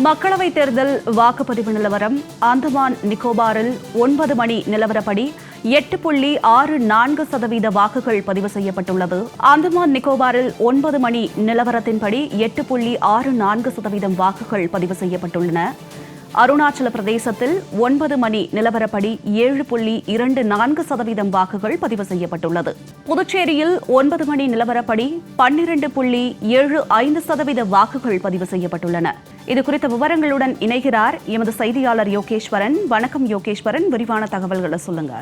மக்களவைத் தேர்தல் வாக்குப்பதிவு நிலவரம். அந்தமான் நிக்கோபாரில் 9 மணி நிலவரப்படி 8.64% வாக்குகள் பதிவு செய்யப்பட்டுள்ளது. அந்தமான் நிக்கோபாரில் 9 மணி நிலவரத்தின்படி 8.64% வாக்குகள் பதிவு செய்யப்பட்டுள்ளன. அருணாச்சல பிரதேசத்தில் 9 மணி நிலவரப்படி 7.24% வாக்குகள் பதிவு செய்யப்பட்டுள்ளது. புதுச்சேரியில் 9 மணி நிலவரப்படி 12.75% வாக்குகள் பதிவு செய்யப்பட்டுள்ளன. இதுகுறித்த விவரங்களுடன் இணைகிறார் எமது செய்தியாளர் யோகேஸ்வரன். வணக்கம் யோகேஸ்வரன், விரிவான தகவல்களை சொல்லுங்க.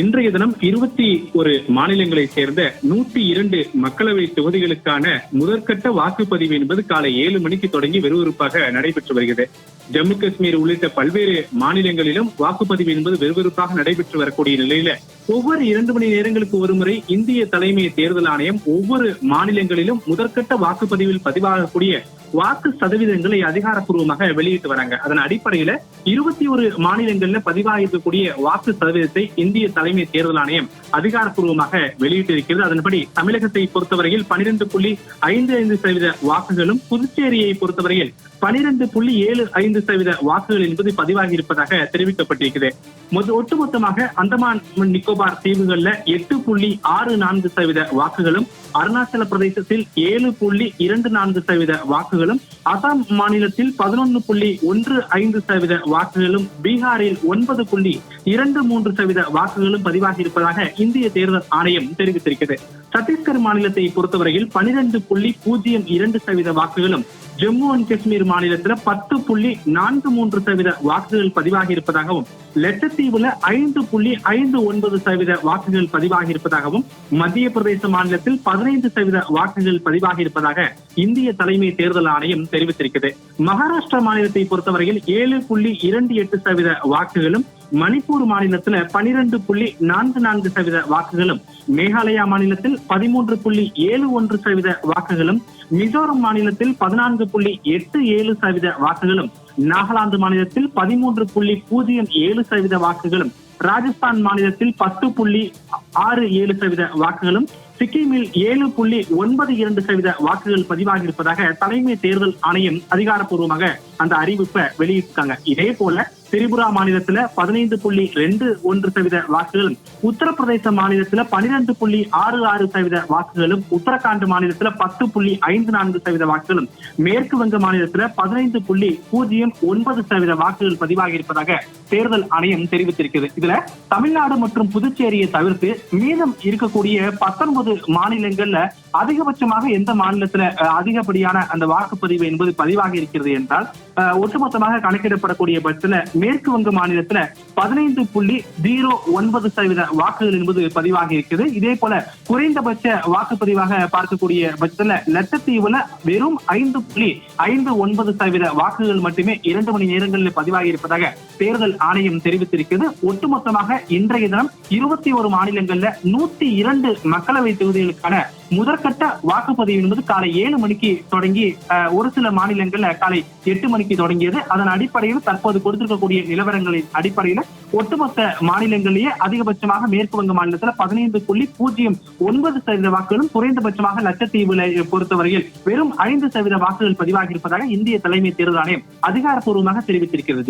இன்றைய தினம் 21 மாநிலங்களைச் சேர்ந்த 102 மக்களவை தொகுதிகளுக்கான முதற்கட்ட வாக்குப்பதிவு என்பது காலை 7 மணிக்கு தொடங்கி விறுவிறுப்பாக நடைபெற்று வருகிறது. ஜம்மு காஷ்மீர் உள்ளிட்ட பல்வேறு மாநிலங்களிலும் வாக்குப்பதிவு என்பது விறுவிறுப்பாக நடைபெற்று வரக்கூடிய நிலையில ஒவ்வொரு 2 மணி நேரங்களுக்கு ஒருமுறை இந்திய தலைமை தேர்தல் ஆணையம் ஒவ்வொரு மாநிலங்களிலும் முதற்கட்ட வாக்குப்பதிவில் பதிவாகக்கூடிய வாக்கு சதவீதங்களை அதிகாரப்பூர்வமாக வெளியிட்டு வராங்க. அதன் அடிப்படையில 21 மாநிலங்கள்ல பதிவாகிருக்கக்கூடிய வாக்கு சதவீதத்தை இந்திய தலைமை தேர்தல் ஆணையம் அதிகாரப்பூர்வமாக வெளியிட்டிருக்கிறது. அதன்படி தமிழகத்தை பொறுத்தவரையில் 12.55% வாக்குகளும், புதுச்சேரியை பொறுத்தவரையில் 12.75% வாக்குகள் என்பது பதிவாகி இருப்பதாக தெரிவிக்கப்பட்டிருக்கிறது. ஒட்டுமொத்தமாக அந்தமான் நிக்கோபார் தீவுகள்ல 8.64% வாக்குகளும், அருணாச்சல பிரதேசத்தில் 7.24% வாக்குகளும், அசாம் மாநிலத்தில் 11.15% வாக்குகளும், பீகாரில் 9.23% வாக்குகளும் பதிவாகி இருப்பதாக இந்திய தேர்தல் ஆணையம் தெரிவித்திருக்கிறது. சத்தீஸ்கர் மாநிலத்தை பொறுத்தவரையில் 12.02% வாக்குகளும், ஜம்மு அண்ட் காஷ்மீர் மாநிலத்தில் 10.43% வாக்குகள் பதிவாகி இருப்பதாகவும், லட்சத்தீவுல 5.59% வாக்குகள் பதிவாகி இருப்பதாகவும், மத்திய பிரதேச மாநிலத்தில் 15% வாக்குகள் பதிவாகி இருப்பதாக இந்திய தலைமை தேர்தல் ஆணையம் தெரிவித்திருக்கிறது. மகாராஷ்டிரா மாநிலத்தை பொறுத்தவரையில் 7.28% வாக்குகளும், மணிப்பூர் மாநிலத்தில் 12.44% வாக்குகளும், மேகாலயா மாநிலத்தில் 13.71% வாக்குகளும், மிசோரம் மாநிலத்தில் 14.87% வாக்குகளும், நாகாலாந்து மாநிலத்தில் 13.07% வாக்குகளும், ராஜஸ்தான் மாநிலத்தில் 10.67% வாக்குகளும், சிக்கிமில் 7.92% வாக்குகள் பதிவாகி இருப்பதாக தலைமை தேர்தல் ஆணையம் அதிகாரப்பூர்வமாக அந்த அறிவிப்பை வெளியிட்டிருக்காங்க. இதே போல திரிபுரா மாநிலத்துல 15.21% வாக்குகளும், உத்தரப்பிரதேச மாநிலத்துல 12.66% வாக்குகளும், உத்தரகாண்ட் மாநிலத்துல 10.54% வாக்குகளும், மேற்கு வங்க மாநிலத்துல 15.09% வாக்குகள் பதிவாகி இருப்பதாக தேர்தல் ஆணையம் தெரிவித்திருக்கிறது. இதுல தமிழ்நாடு மற்றும் புதுச்சேரியை தவிர்த்து மீதம் இருக்கக்கூடிய 19 மாநிலங்கள்ல அதிகபட்சமாக எந்த மாநிலத்துல அதிகப்படியான அந்த வாக்குப்பதிவு என்பது பதிவாகி இருக்கிறது என்றால், ஒட்டுமொத்தமாக கணக்கிடப்படக்கூடிய பட்சத்துல மேற்கு வங்க மாநிலத்துல 15.09% வாக்குகள் என்பது பதிவாகி இருக்கிறது. இதே போல குறைந்தபட்ச வாக்குப்பதிவாக பார்க்கக்கூடிய பட்சத்துல லட்சத்தீவுல வெறும் 5.59% வாக்குகள் மட்டுமே 2 மணி நேரங்களில் பதிவாகி இருப்பதாக தேர்தல் ஆணையம் தெரிவித்திருக்கிறது. ஒட்டுமொத்தமாக இன்றைய தினம் 21 மாநிலங்கள்ல 102 மக்களவை தொகுதிகளுக்கான முதற்கட்ட வாக்குப்பதிவு என்பது காலை 7 மணிக்கு தொடங்கி ஒரு சில மாநிலங்கள்ல காலை 8 மணிக்கு தொடங்கியது. அதன் அடிப்படையில் தற்போது கொடுத்திருக்கக்கூடிய நிலவரங்களின் அடிப்படையில ஒட்டுமொத்த மாநிலங்களிலேயே அதிகபட்சமாக மேற்கு வங்க மாநிலத்தில் 15.09% வாக்குகளும், குறைந்தபட்சமாக லட்சத்தீவுகளை பொறுத்தவரையில் வெறும் 5% வாக்குகள் பதிவாகி இருப்பதாக இந்திய தலைமை தேர்தல் ஆணையம் அதிகாரப்பூர்வமாக தெரிவித்திருக்கிறது.